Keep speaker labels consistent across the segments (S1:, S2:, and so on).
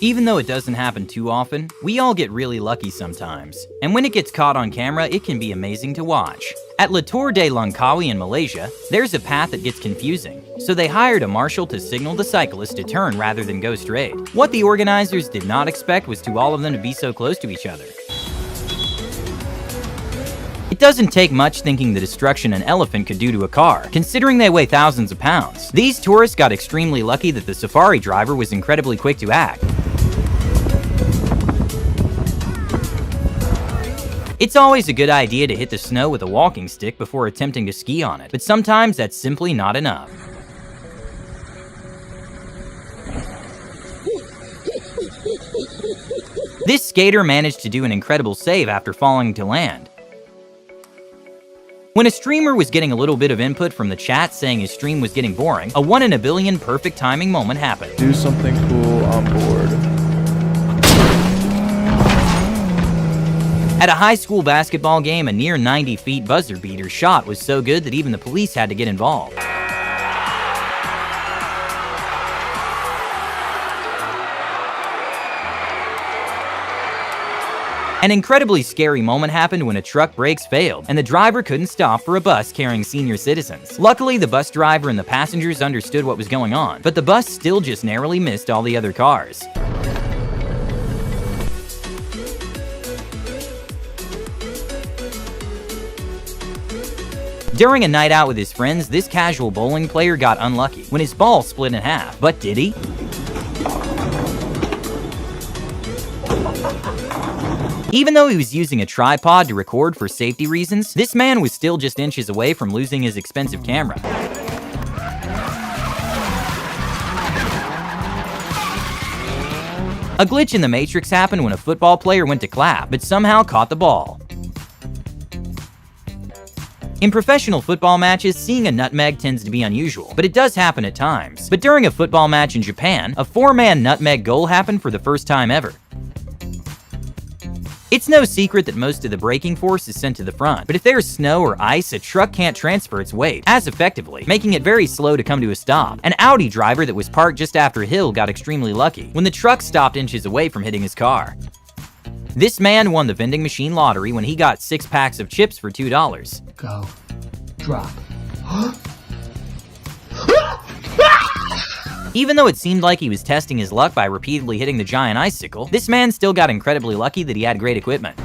S1: Even though it doesn't happen too often, we all get really lucky sometimes. And when it gets caught on camera, it can be amazing to watch. At La Tour de Langkawi in Malaysia, there's a path that gets confusing, so they hired a marshal to signal the cyclist to turn rather than go straight. What the organizers did not expect was to all of them to be so close to each other. It doesn't take much thinking the destruction an elephant could do to a car, considering they weigh thousands of pounds. These tourists got extremely lucky that the safari driver was incredibly quick to act. It's always a good idea to hit the snow with a walking stick before attempting to ski on it, but sometimes that's simply not enough. This skater managed to do an incredible save after falling to land. When a streamer was getting a little bit of input from the chat saying his stream was getting boring, a 1 in a billion perfect timing moment happened.
S2: Do something cool on board.
S1: At a high school basketball game, a near 90 feet buzzer beater shot was so good that even the police had to get involved. An incredibly scary moment happened when a truck brakes failed, and the driver couldn't stop for a bus carrying senior citizens. Luckily, the bus driver and the passengers understood what was going on, but the bus still just narrowly missed all the other cars. During a night out with his friends, this casual bowling player got unlucky when his ball split in half. But did he? Even though he was using a tripod to record for safety reasons, this man was still just inches away from losing his expensive camera. A glitch in the Matrix happened when a football player went to clap, but somehow caught the ball. In professional football matches, seeing a nutmeg tends to be unusual, but it does happen at times. But during a football match in Japan, a 4-man nutmeg goal happened for the first time ever. It's no secret that most of the braking force is sent to the front, but if there's snow or ice, a truck can't transfer its weight as effectively, making it very slow to come to a stop. An Audi driver that was parked just after a hill got extremely lucky when the truck stopped inches away from hitting his car. This man won the vending machine lottery when he got 6 packs of chips for $2.
S3: Go. Drop.
S1: Even though it seemed like he was testing his luck by repeatedly hitting the giant icicle, this man still got incredibly lucky that he had great equipment.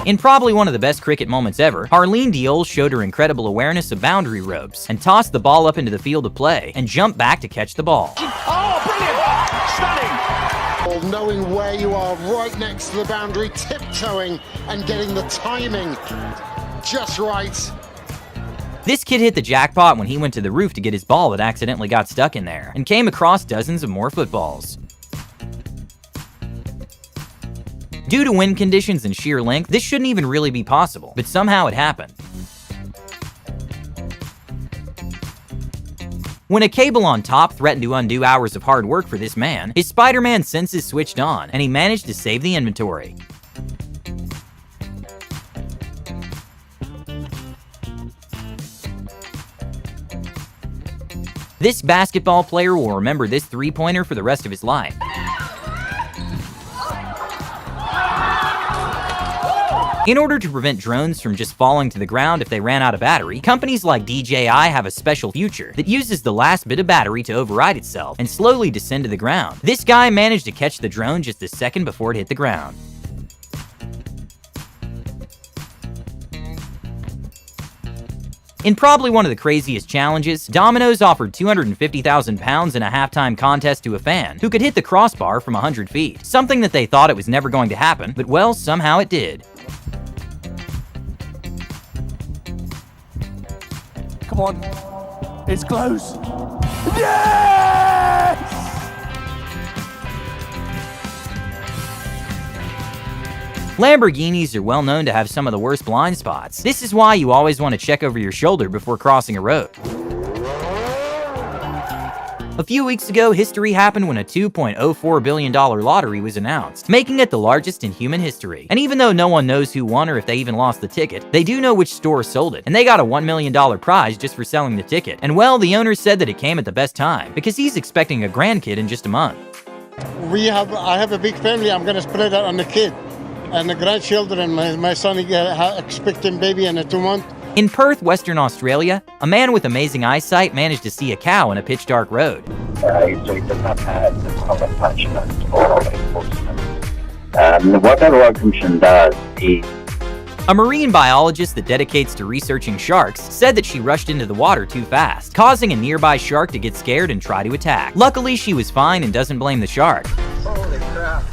S1: In probably one of the best cricket moments ever, Harleen Diol showed her incredible awareness of boundary ropes and tossed the ball up into the field of play and jumped back to catch the ball.
S4: Oh, brilliant! Stunning!
S5: Knowing where you are right next to the boundary, tiptoeing and getting the timing just right.
S1: This kid hit the jackpot when he went to the roof to get his ball that accidentally got stuck in there, and came across dozens of more footballs. Due to wind conditions and sheer length, this shouldn't even really be possible, but somehow it happened. When a cable on top threatened to undo hours of hard work for this man, his Spider-Man senses switched on, and he managed to save the inventory. This basketball player will remember this three-pointer for the rest of his life. In order to prevent drones from just falling to the ground if they ran out of battery, companies like DJI have a special feature that uses the last bit of battery to override itself and slowly descend to the ground. This guy managed to catch the drone just a second before it hit the ground. In probably one of the craziest challenges, Domino's offered 250,000 pounds in a halftime contest to a fan who could hit the crossbar from 100 feet. Something that they thought it was never going to happen, but well, somehow it did.
S4: Come on. It's close. Yes!
S1: Lamborghinis are well known to have some of the worst blind spots. This is why you always want to check over your shoulder before crossing a road. A few weeks ago, history happened when a $2.04 billion lottery was announced, making it the largest in human history. And even though no one knows who won or if they even lost the ticket, they do know which store sold it, and they got a $1 million prize just for selling the ticket. And well, the owner said that it came at the best time, because he's expecting a grandkid in just a month.
S5: I have a big family. I'm going to spread out on the kid and the grandchildren. My son expecting baby in a 2 month.
S1: In Perth, Western Australia, a man with amazing eyesight managed to see a cow in a pitch-dark road.
S6: So it does not have the kind of attachment or enforcement. What the Royal Commission does is...
S1: A marine biologist that dedicates to researching sharks said that she rushed into the water too fast, causing a nearby shark to get scared and try to attack. Luckily, she was fine and doesn't blame the shark.
S6: Holy crap.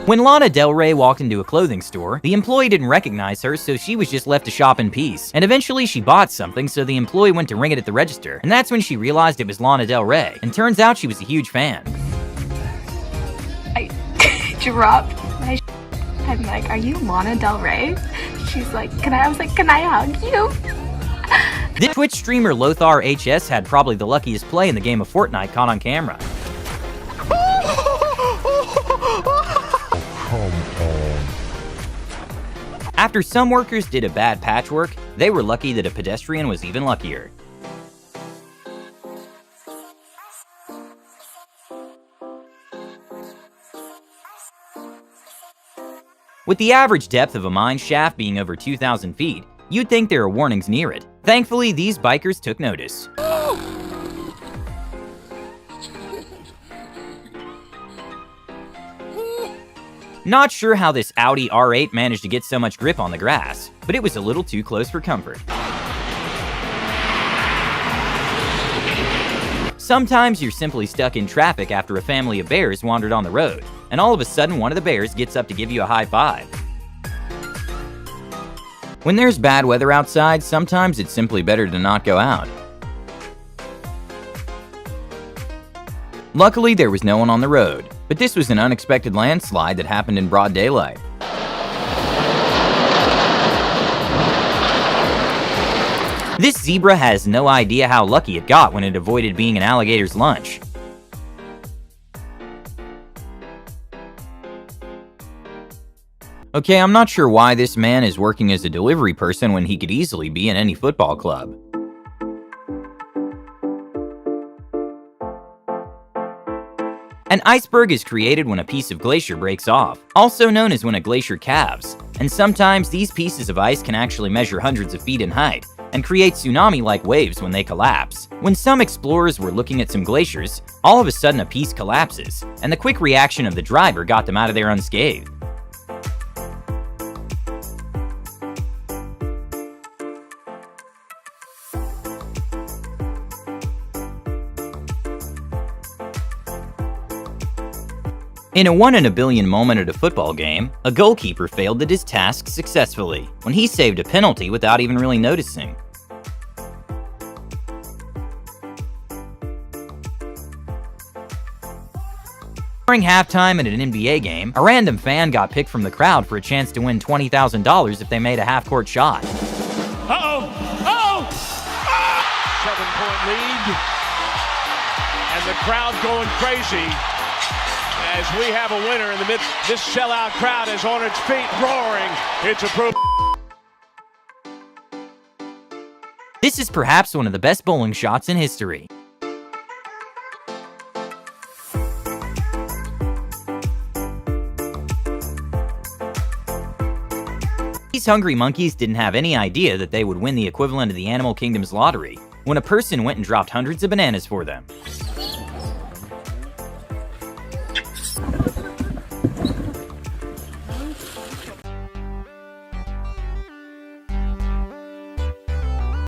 S1: When Lana Del Rey walked into a clothing store, the employee didn't recognize her, so she was just left to shop in peace. And eventually she bought something, so the employee went to ring it at the register. And that's when she realized it was Lana Del Rey. And turns out she was a huge fan.
S7: I dropped my I'm like, are you Lana Del Rey? She's like, I was like, can I hug you?
S1: This Twitch streamer Lothar HS had probably the luckiest play in the game of Fortnite caught on camera. After some workers did a bad patchwork, they were lucky that a pedestrian was even luckier. With the average depth of a mine shaft being over 2,000 feet, you'd think there are warnings near it. Thankfully, these bikers took notice. Not sure how this Audi R8 managed to get so much grip on the grass, but it was a little too close for comfort. Sometimes you're simply stuck in traffic after a family of bears wandered on the road, and all of a sudden one of the bears gets up to give you a high five. When there's bad weather outside, sometimes it's simply better to not go out. Luckily, there was no one on the road, but this was an unexpected landslide that happened in broad daylight. This zebra has no idea how lucky it got when it avoided being an alligator's lunch. Okay, I'm not sure why this man is working as a delivery person when he could easily be in any football club. An iceberg is created when a piece of glacier breaks off, also known as when a glacier calves, and sometimes these pieces of ice can actually measure hundreds of feet in height and create tsunami-like waves when they collapse. When some explorers were looking at some glaciers, all of a sudden a piece collapses, and the quick reaction of the driver got them out of there unscathed. In a 1 in a billion moment at a football game, a goalkeeper failed at his task successfully when he saved a penalty without even really noticing. During halftime at an NBA game, a random fan got picked from the crowd for a chance to win $20,000 if they made a half-court shot.
S4: Uh-oh! Uh-oh! 7-point lead. And the crowd going crazy as we have a winner in the midst. This sellout crowd is on its feet, roaring. It's a pro.
S1: This is perhaps one of the best bowling shots in history. These hungry monkeys didn't have any idea that they would win the equivalent of the Animal Kingdom's lottery when a person went and dropped hundreds of bananas for them.